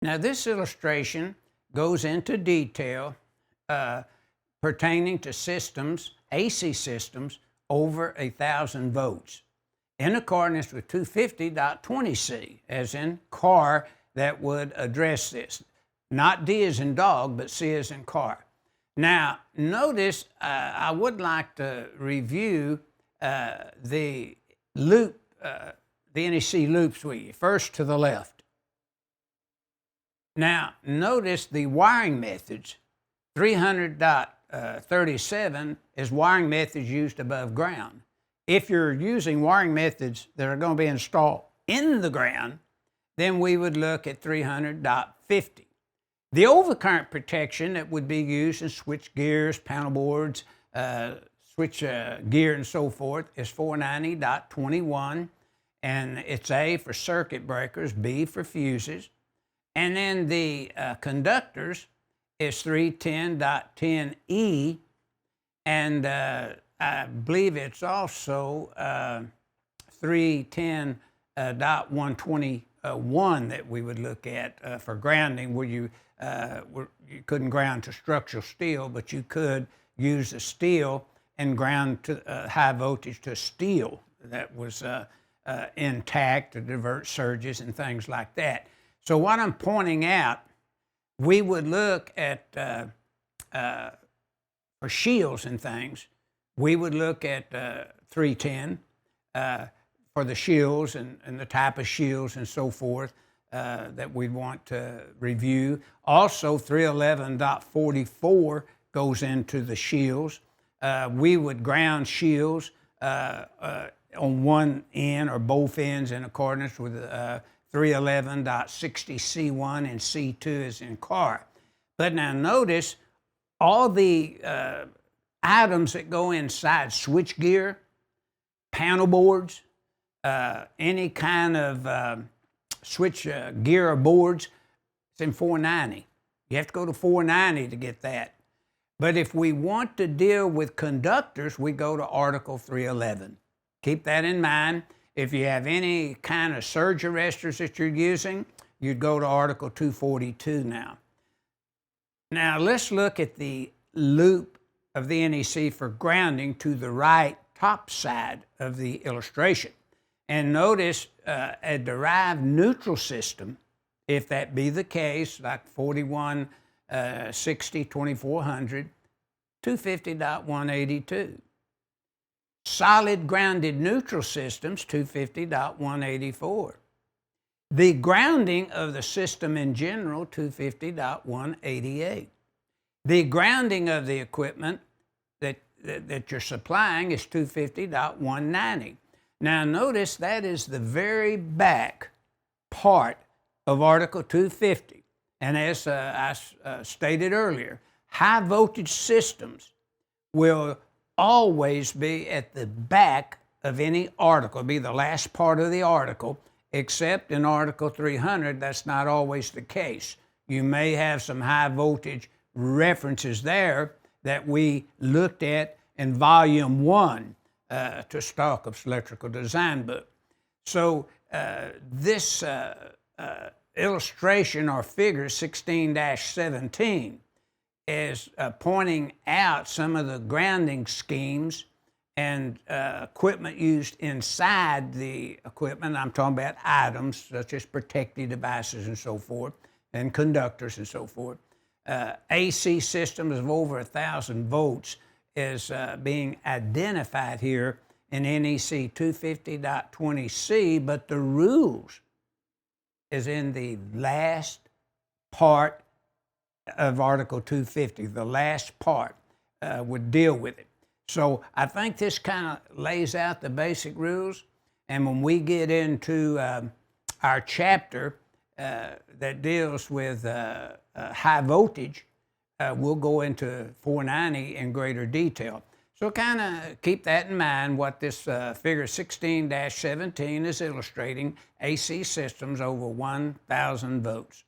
Now, this illustration goes into detail pertaining to systems, AC systems, over 1,000 volts in accordance with 250.20c, as in car, that would address this. Not D as in dog, but C as in car. Now, notice I would like to review the loop, the NEC loops with you. First to the left. Now, notice the wiring methods. 300.37 is wiring methods used above ground. If you're using wiring methods that are going to be installed in the ground, then we would look at 300.50. The overcurrent protection that would be used in switch gears, panel boards, switch gear and so forth is 490.21, and it's A for circuit breakers, B for fuses. And then the conductors is 310.10E, and I believe it's also 310.121 that we would look at for grounding, where you couldn't ground to structural steel, but you could use the steel and ground to high voltage to steel that was intact to divert surges and things like that. So what I'm pointing out, we would look at, for shields and things, we would look at 310 for the shields and the type of shields and so forth that we'd want to review. Also, 311.44 goes into the shields. We would ground shields on one end or both ends in accordance with 311.60C1 and C2 is in car. But now notice all the items that go inside switch gear, panel boards, any kind of switch gear or boards, it's in 490. You have to go to 490 to get that. But if we want to deal with conductors, we go to Article 311. Keep that in mind. If you have any kind of surge arresters that you're using, you'd go to Article 242 now. Now let's look at the loop of the NEC for grounding to the right top side of the illustration. And notice a derived neutral system, if that be the case, like 4160, 2400, 250.182. Solid grounded neutral systems, 250.184. The grounding of the system in general, 250.188. The grounding of the equipment that you're supplying is 250.190. Now notice that is the very back part of Article 250. And as I stated earlier, high voltage systems will always be at the back of any article, be the last part of the article, except in Article 300, that's not always the case. You may have some high voltage references there that we looked at in Volume 1 to Stallcup's Electrical Design Book. So this illustration or figure 16-17 is pointing out some of the grounding schemes and equipment used inside the equipment. I'm talking about items such as protective devices and so forth, and conductors and so forth. AC systems of over 1,000 volts is being identified here in NEC 250.20c, but the rules is in the last part of Article 250. The last part would deal with it. So I think this kind of lays out the basic rules, and when we get into our chapter that deals with high voltage, we'll go into 490 in greater detail. So kind of keep that in mind, what this figure 16-17 is illustrating: AC systems over 1,000 volts.